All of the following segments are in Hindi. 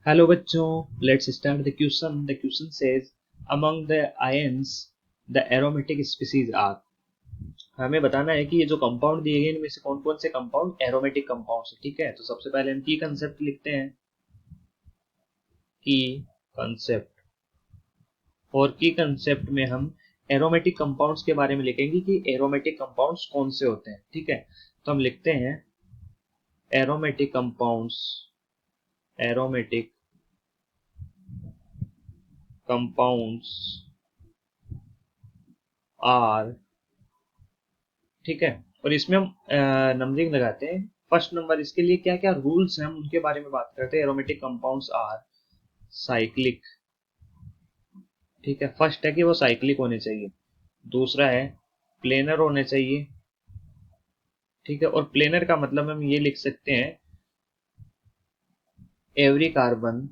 हेलो बच्चों, let's start the question. The question says among the ions the aromatic species are. हमें बताना है कि ये जो कंपाउंड दिए गए इनमें से कौन कौन से कंपाउंड एरोमेटिक कंपाउंड्स है. ठीक है, तो सबसे पहले हम की कंसेप्ट लिखते हैं. की कंसेप्ट. और की कंसेप्ट में हम एरोमेटिक कंपाउंड्स के बारे में लिखेंगे कि एरोमेटिक कंपाउंड्स कौन से होते हैं. ठीक है, तो हम लिखते हैं aromatic compounds. Aromatic compounds are. ठीक है, और इसमें हम नंबरिंग लगाते हैं. फर्स्ट नंबर इसके लिए क्या क्या रूल्स हैं हम उनके बारे में बात करते हैं. Aromatic compounds are cyclic. ठीक है, फर्स्ट है कि वो साइक्लिक होने चाहिए. दूसरा है प्लेनर होने चाहिए. ठीक है, और प्लेनर का मतलब हम ये लिख सकते हैं एवरी कार्बन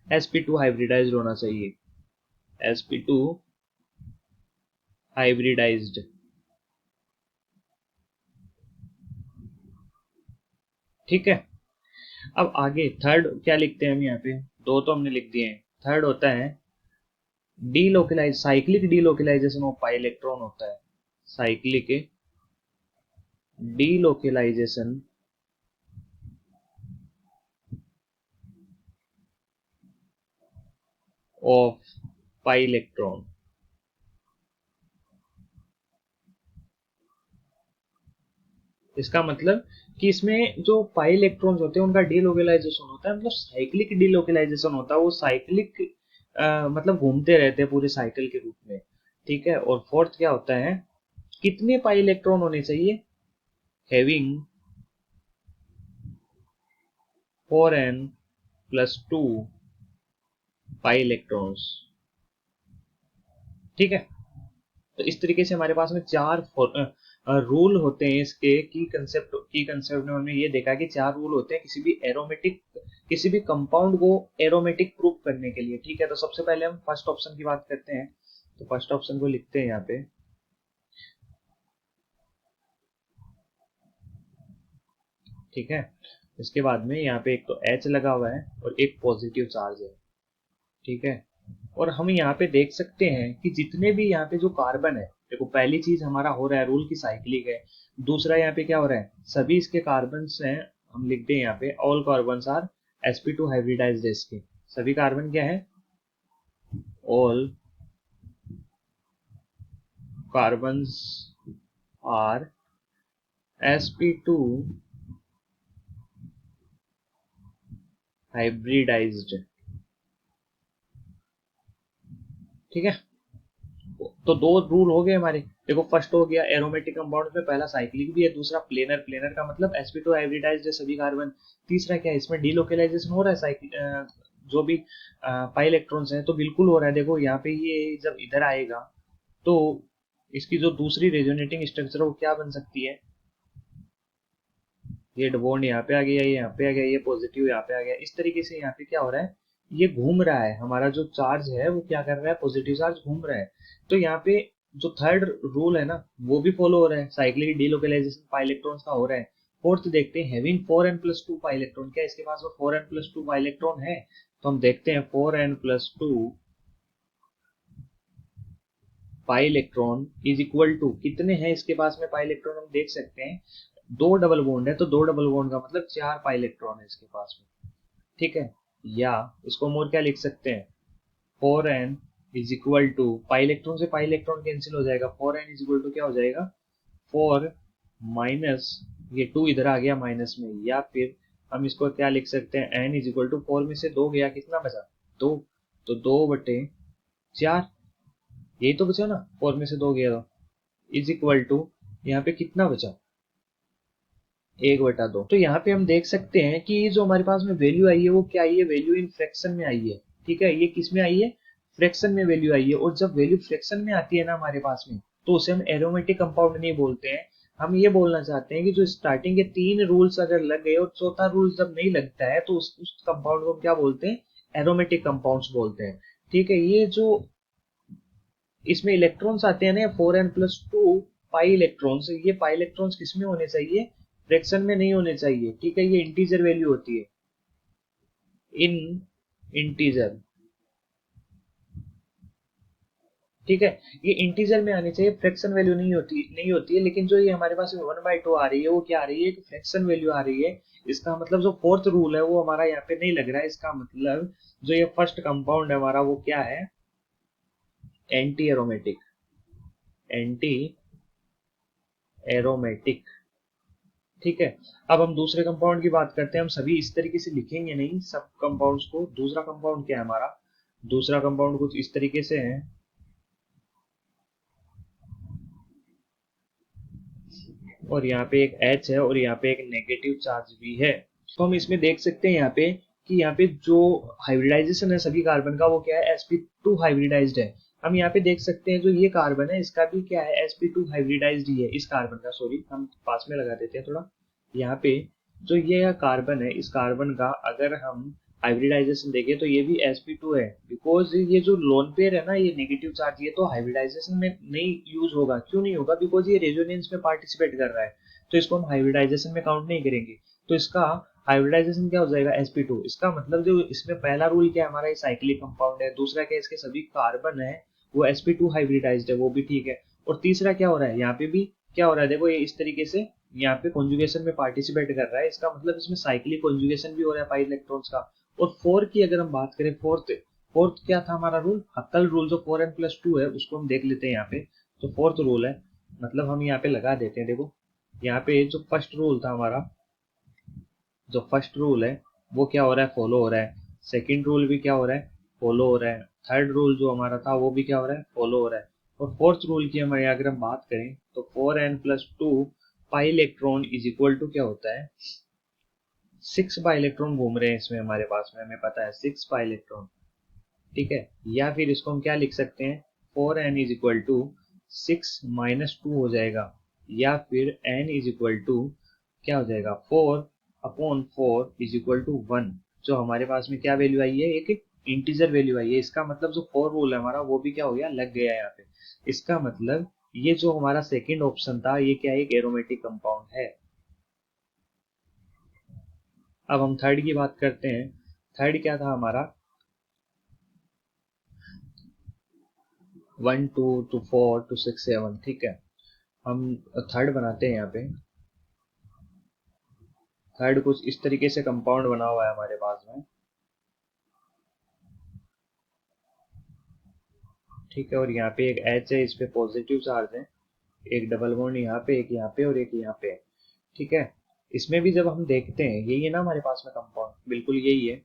sp2 हाइब्रिडाइज्ड होना चाहिए. sp2 hybridised. ठीक है, अब आगे थर्ड क्या लिखते हैं हम यहाँ पे. दो तो हमने लिख दिए हैं. थर्ड होता है delocalize. Cyclic delocalization of pi electron होता है. Cyclic delocalization of pi electron. इसका मतलब कि इसमें जो पाई इलेक्ट्रॉन्स होते हैं उनका डीलोकलाइजेशन होता है. मतलब साइक्लिक डीलोकलाइजेशन होता है. वो साइक्लिक मतलब घूमते रहते हैं पूरे साइकिल के रूप में. ठीक है, और फोर्थ क्या होता है, कितने पाई इलेक्ट्रॉन होने चाहिए. Having 4n+2 pi electrons. ठीक है, तो इस तरीके से हमारे पास में चार रूल होते हैं इसके. की कंसेप्ट में हमने ये देखा कि चार रूल होते हैं किसी भी कंपाउंड को एरोमेटिक प्रूव करने के लिए. ठीक है, तो सबसे पहले हम फर्स्ट ऑप्शन की बात करते हैं. तो फर्स्ट ऑप्शन को लिखते हैं यहाँ पे. ठीक है, इसके बाद में यहाँ पे एक तो H लगा हुआ है और एक पॉजिटिव चार्ज है. ठीक है, और हम यहाँ पे देख सकते हैं कि जितने भी यहाँ पे जो कार्बन है, देखो पहली चीज हमारा हो रहा है रूल की साइक्लिक है. दूसरा यहाँ पे क्या हो रहा है, सभी इसके कार्बन्स हैं. हम लिखते हैं यहाँ पे all carbons are sp2 hybridised. इसके सभी कार्बन क्या है, all carbons are sp2 hybridised. ठीक है, तो दो रूल हो गए हमारे. देखो फर्स्ट हो गया एरोमेटिक कंपाउंड में पहला साइक्लिक भी है, दूसरा प्लेनर. प्लेनर का मतलब sp2 हाइब्रिडाइज्ड है सभी कार्बन. तीसरा क्या है, इसमें डीलोकलाइजेशन हो रहा है साइक्लिक जो भी पाई इलेक्ट्रॉन्स हैं, तो बिल्कुल हो रहा है. देखो यहाँ पे ये जब इधर आएगा तो इसकी जो दूसरी रेजोनेटिंग स्ट्रक्चर है वो क्या बन सकती है. ये बॉन्ड यहाँ पे आ गया, ये यहाँ पे आ गया, ये पॉजिटिव यहाँ पे आ गया. इस तरीके से यहाँ पे क्या हो रहा है, ये घूम रहा है. हमारा जो चार्ज है वो क्या कर रहा है, पॉजिटिव चार्ज घूम रहा है. तो यहाँ पे जो थर्ड रूल है ना वो भी फॉलो हो रहा है. साइक्लिक डीलोकलाइजेशन पाई इलेक्ट्रॉन्स का हो रहा है. फोर्थ देखते हैं हैविंग 4n+2 पाई इलेक्ट्रॉन. क्या इसके पास में 4n+2 पाई इलेक्ट्रॉन है. तो हम देखते हैं 4n+2 pi electron is equal to कितने हैं इसके पास में पाई इलेक्ट्रॉन. हम देख सकते हैं दो डबल बॉन्ड है, तो दो डबल बॉन्ड का मतलब चार पाई इलेक्ट्रॉन है इसके पास में. ठीक है, या इसको हम और क्या लिख सकते हैं, 4n is equal to pi electron से पाई इलेक्ट्रॉन कैंसिल हो जाएगा. 4n इज इक्वल टू क्या हो जाएगा, 4 माइनस ये 2 इधर आ गया माइनस में. या फिर हम इसको क्या लिख सकते हैं, n इज इक्वल टू 4 में से 2 गया कितना बचा, 2. तो 2/4 यही तो बचा ना, 4 में से 2 गया तो इज इक्वल टू यहाँ पे कितना बचा, 1/2. तो यहाँ पे हम देख सकते हैं कि जो हमारे पास में वैल्यू आई है वो क्या आई है, वैल्यू इन फ्रैक्शन में आई है. ठीक है, ये किस में आई है, फ्रैक्शन में वैल्यू आई है. और जब वैल्यू फ्रैक्शन में आती है ना हमारे पास में, तो उसे हम एरोमेटिक कंपाउंड नहीं बोलते हैं. हम ये बोलना चाहते हैं कि जो स्टार्टिंग के 3 रूल्स अगर लग गए और चौथा रूल जब नहीं लगता है तो उस कंपाउंड को हम क्या बोलते हैं, एरोमेटिक कंपाउंड्स बोलते हैं. ठीक है, ये जो इसमें इलेक्ट्रॉन्स आते हैं ना 4n+2 पाई इलेक्ट्रॉन्स, ये पाई इलेक्ट्रॉन्स किसमें होने चाहिए, फ्रैक्शन में नहीं होने चाहिए, ठीक है, ये इंटीजर वैल्यू होती है, इन इंटीजर, ठीक है, ये इंटीजर में आनी चाहिए, फ्रैक्शन वैल्यू नहीं होती है। लेकिन जो ये हमारे पास 1/2 आ रही है, वो क्या आ रही है, एक फ्रैक्शन वैल्यू आ रही है। इसका मतलब जो फोर्थ रूल है वो हमारा यहाँ पे नहीं लग रहा है। इसका मतलब जो ये फर्स्ट कंपाउंड है हमारा वो क्या है, एंटी एरोमेटिक, एंटी एरोमेटिक, ठीक है। अब हम दूसरे कंपाउंड की बात करते हैं। हम सभी इस तरीके से लिखेंगे नहीं सब कंपाउंड्स को। दूसरा कंपाउंड क्या है हमारा, दूसरा कंपाउंड कुछ इस तरीके से है, और यहाँ पे एक H है और यहाँ पे एक नेगेटिव चार्ज भी है। तो हम इसमें देख सकते हैं यहाँ पे कि यहाँ पे जो हाइब्रिडाइजेशन है सभी कार्बन का वो क्या है, sp2 हाइब्रिडाइज्ड है। हम यहाँ पे देख सकते हैं जो ये कार्बन है इसका भी क्या है, sp2 हाइब्रिडाइज्ड ही है इस कार्बन का। सॉरी, हम पास में लगा देते हैं थोड़ा। यहाँ पे जो ये कार्बन है, इस कार्बन का अगर हम हाइब्रिडाइजेशन देखें तो ये भी sp2 है, बिकॉज ये जो लोन पेयर है ना, ये नेगेटिव चार्ज, ये तो हाइब्रिडाइजेशन में नहीं यूज होगा। क्यों नहीं होगा, बिकॉज ये रेजोनेंस में पार्टिसिपेट कर रहा है, तो इसको हम हाइब्रिडाइजेशन में काउंट नहीं करेंगे। तो इसका हाइब्रिडाइजेशन क्या हो जाएगा, sp2। इसका मतलब जो इसमें पहला रूल क्या है हमारा, ये साइक्लिक कंपाउंड है। दूसरा क्या है, इसके सभी कार्बन है वो sp2 हाइब्रिडाइज्ड है, वो भी ठीक है। और तीसरा क्या हो रहा है, यहाँ पे भी क्या हो रहा है, देखो ये इस तरीके से यहाँ पे कॉन्जुगेशन में पार्टिसिपेट कर रहा है। इसका मतलब इसमें साइक्लिक कॉन्जुगेशन भी हो रहा है पाई इलेक्ट्रॉन्स का। और फोर की अगर हम बात करें, फोर्थ फोर्थ क्या था हमारा रूल, हक्कल रूल, जो 4n+2 है उसको हम देख लेते हैं यहाँ पे। तो फोर्थ रूल है, मतलब हम यहाँ पे लगा देते हैं। देखो यहाँ पे जो फर्स्ट रूल था हमारा, जो फर्स्ट रूल है वो क्या हो रहा है, फॉलो हो रहा है। सेकंड रूल भी क्या हो रहा है, फॉलो हो रहा है। थर्ड रूल जो हमारा था वो भी क्या हो रहा है, फॉलो हो रहा है। और फोर्थ रूल की हमारे अगर हम बात करें तो 4n+2 pi electron is equal to क्या होता है, 6 पाई इलेक्ट्रॉन घूम रहे हैं इसमें हमारे पास में, हमें पता है 6 पाई इलेक्ट्रॉन, ठीक है। या फिर इसको हम क्या लिख सकते हैं, 4n इज इक्वल टू 6 - 2 हो जाएगा। या फिर n इज इक्वल टू क्या हो जाएगा, 4/4 इज इक्वल टू 1। जो हमारे पास में क्या वैल्यू आई है, एक इंटीजर वैल्यू आई है। इसका मतलब जो फोर रूल है हमारा वो भी क्या हो गया, लग गया यहाँ पे। इसका मतलब ये जो हमारा सेकंड ऑप्शन था ये क्या है, एक एरोमेटिक कंपाउंड है। अब हम थर्ड की बात करते हैं। थर्ड क्या था हमारा, 1 2 4 6 7, ठीक है। हम थर्ड बनाते हैं यहाँ पे। थर्ड कुछ इस तरीके से कंपाउंड बना हुआ है हमारे पास में, ठीक है। और यहाँ पे एक H है, इस पे पॉजिटिव चार्ज है। एक डबल बॉन्ड यहाँ पे, एक यहाँ पे और एक यहाँ पे, ठीक है। इसमें भी जब हम देखते हैं, यही है ना हमारे पास में कंपाउंड, बिल्कुल यही है।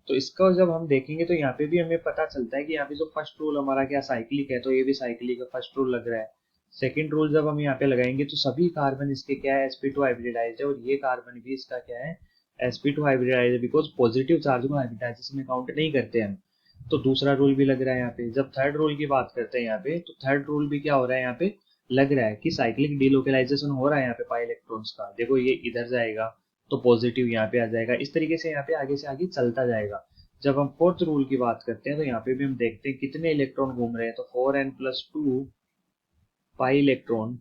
तो इसका जब हम देखेंगे तो यहाँ पे भी हमें पता चलता है कि यहाँ पे जो फर्स्ट रूल हमारा क्या साइक्लिक है, तो ये भी साइक्लिक का फर्स्ट रूल लग रहा है। सेकंड रूल जब हम यहाँ पे लगाएंगे तो सभी कार्बन इसके क्या है, sp2 हाइब्रिडाइज्ड है। और ये कार्बन भी इसका क्या है, sp2 हाइब्रिडाइज्ड है, बिकॉज पॉजिटिव चार्ज को हाइब्रिडाइजेशन में काउंट नहीं करते हैं। तो दूसरा रूल भी लग रहा है यहाँ पे। जब थर्ड रूल की बात करते हैं यहाँ पे, तो थर्ड रूल भी क्या हो रहा है यहाँ पे, लग रहा है कि साइक्लिक डीलोकलाइजेशन हो रहा है यहाँ पे पाई इलेक्ट्रॉन्स का। देखो ये इधर जाएगा तो पॉजिटिव यहाँ पे आ जाएगा, इस तरीके से यहाँ पे आगे से आगे चलता जाएगा। जब हम फोर्थ रूल की बात करते हैं तो यहाँ पे भी हम देखते हैं कितने इलेक्ट्रॉन घूम रहे हैं। तो 4n+2 pi electron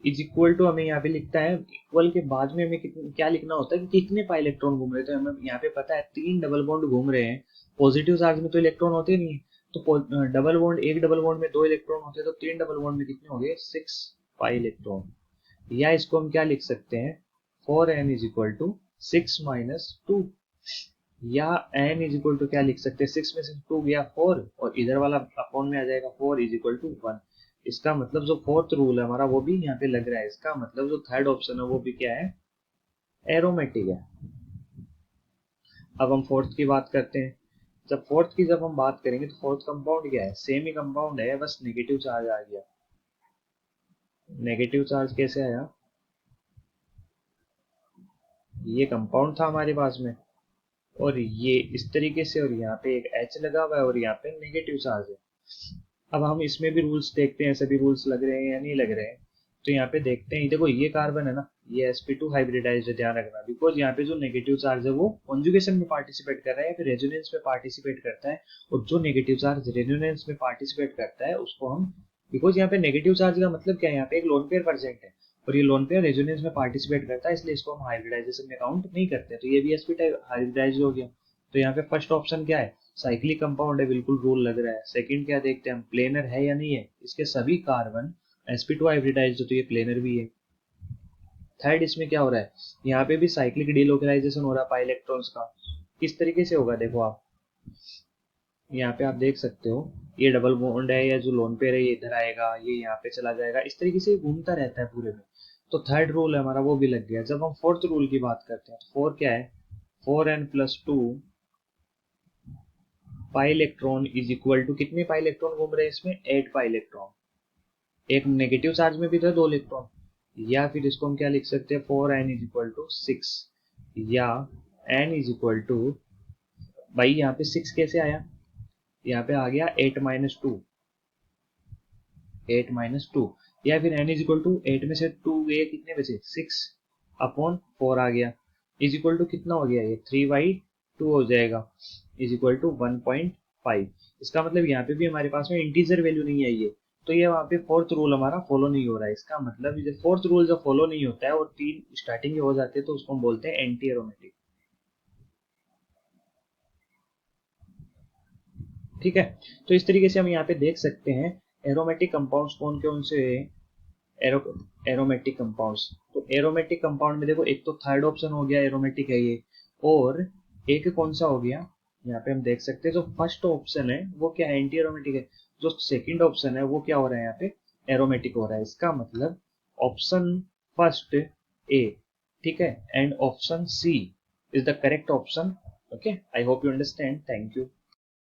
is equal to, हमें यहाँ पे लिखता है इक्वल के बाद में हमें क्या लिखना होता है कि कितने पाई इलेक्ट्रॉन घूम रहे हैं। तो हमें यहाँ पे पता है 3 डबल बॉन्ड घूम रहे हैं। पॉजिटिव चार्ज में तो इलेक्ट्रॉन होते नहीं है, तो डबल बॉन्ड, एक डबल बॉन्ड में 2 इलेक्ट्रॉन होते हैं, तो 3 डबल बॉन्ड में कितने हो गए, 6 पाई इलेक्ट्रॉन। या इसको हम क्या लिख सकते हैं, 4n इज इक्वल टू 6 - 2। या n इज इक्वल टू क्या लिख सकते हैं, 6 में से 2 गया 4, और इधर वाला अपॉन में आ जाएगा 4 इज इक्वल टू 1। इसका मतलब जो फोर्थ रूल है हमारा वो भी यहाँ पे लग रहा है। इसका मतलब जो थर्ड ऑप्शन है वो भी क्या है, एरोमेटिक है। अब हम फोर्थ की बात करते हैं। जब हम बात करेंगे तो फोर्थ कंपाउंड क्या है, सेम ही कंपाउंड है, बस नेगेटिव चार्ज आ गया। नेगेटिव चार्ज कैसे आया, ये कंपाउंड था हमारे पास में और ये इस तरीके से, और यहाँ पे एक H लगा हुआ है और यहाँ पे नेगेटिव चार्ज है। अब हम इसमें भी रूल्स देखते हैं, सभी रूल्स लग रहे हैं या नहीं लग रहे हैं। तो यहाँ पे देखते हैं, देखो ये कार्बन है ना, ये sp2 हाइब्रिडाइज्ड है, ध्यान रखना। बिकॉज यहाँ पे जो नेगेटिव चार्ज है वो कॉन्जुगेशन में पार्टिसिपेट कर रहा है या फिर रेजोनेंस में पार्टिसिपेट करता है। और जो नेगेटिव चार्ज रेजोनेंस में पार्टिसिपेट करता है उसको हम, बिकॉज यहाँ पे नेगेटिव चार्ज का मतलब क्या है, यहाँ पे एक लोन पेयर प्रेजेंट है। और ये लोन पेयर रेजोनेंस में पार्टिसिपेट करता है, इसलिए इसको हम हाइब्रिडाइजेशन में काउंट नहीं करते। तो ये भी sp टाइप हाइब्रिडाइज हो गया। तो यहाँ पे फर्स्ट ऑप्शन क्या है, साइक्लिक कंपाउंड है, बिल्कुल रूल लग रहा है। सेकंड क्या देखते हैं हम, प्लेनर है या नहीं है, इसके सभी कार्बन sp2 हाइब्रिडाइज, तो ये प्लेनर भी है। थर्ड इसमें क्या हो रहा है, यहाँ पे भी साइक्लिक डिलोकलाइजेशन हो रहा है पाई इलेक्ट्रॉन्स का। किस तरीके से होगा देखो आप, यहाँ पे आप देख सकते हो, ये डबल बॉन्ड है या जो लोन पेयर है ये इधर आएगा, ये यहाँ पे चला जाएगा, इस तरीके से घूमता रहता है पूरे में। तो थर्ड रूल है हमारा, वो भी लग गया। जब हम फोर्थ रूल की बात करते हैं, तो फोर क्या है, 4n+2 pi electron is equal to, कितने पाई इलेक्ट्रॉन घूम रहे हैं इसमें, 8 पाई इलेक्ट्रॉन। एक नेगेटिव चार्ज में भी था 2 इलेक्ट्रॉन। या फिर इसको हम क्या लिख सकते हैं, 4n इज इक्वल टू 6, या n इज इक्वल टू, भाई यहाँ पे 6 कैसे आया, यहाँ पे आ गया 8-2, 8-2, या फिर n इज इक्वल टू 8 में से 2 गए, कितने बचे, 6/4 आ गया, इज इक्वल टू कितना हो गया, ये 3/2 हो जाएगा, इज इक्वल टू 1.5। इसका मतलब यहाँ पे भी हमारे पास में इंटीजर वैल्यू नहीं आई है, तो ये वहाँ पे फोर्थ रूल हमारा फॉलो नहीं हो रहा है। इसका मतलब ये फोर्थ रूल जब फॉलो नहीं होता है और 3 स्टार्टिंग के हो जाते हैं, तो उसको हम बोलते हैं एंटी एरोमेटिक। ठीक है, तो इस तरीके से हम यहाँ पे देख सकते हैं एरोमेटिक कंपाउंड्स कौन कौन से, एरो एरोमेटिक कंपाउंड्स। तो एरोमेटिक कंपाउंड में देखो, एक तो थर्ड ऑप्शन हो गया एरोमेटिक है ये, और एक कौन सा हो गया, यहाँ पे हम देख सकते हैं जो फर्स्ट ऑप्शन है वो क्या है, एंटी एरोमेटिक है। जो सेकंड ऑप्शन है वो क्या हो रहा है, यहाँ पे एरोमेटिक हो रहा है। इसका मतलब ऑप्शन फर्स्ट ए, ठीक है, and option C is the correct option. Okay, I hope you understand, thank you.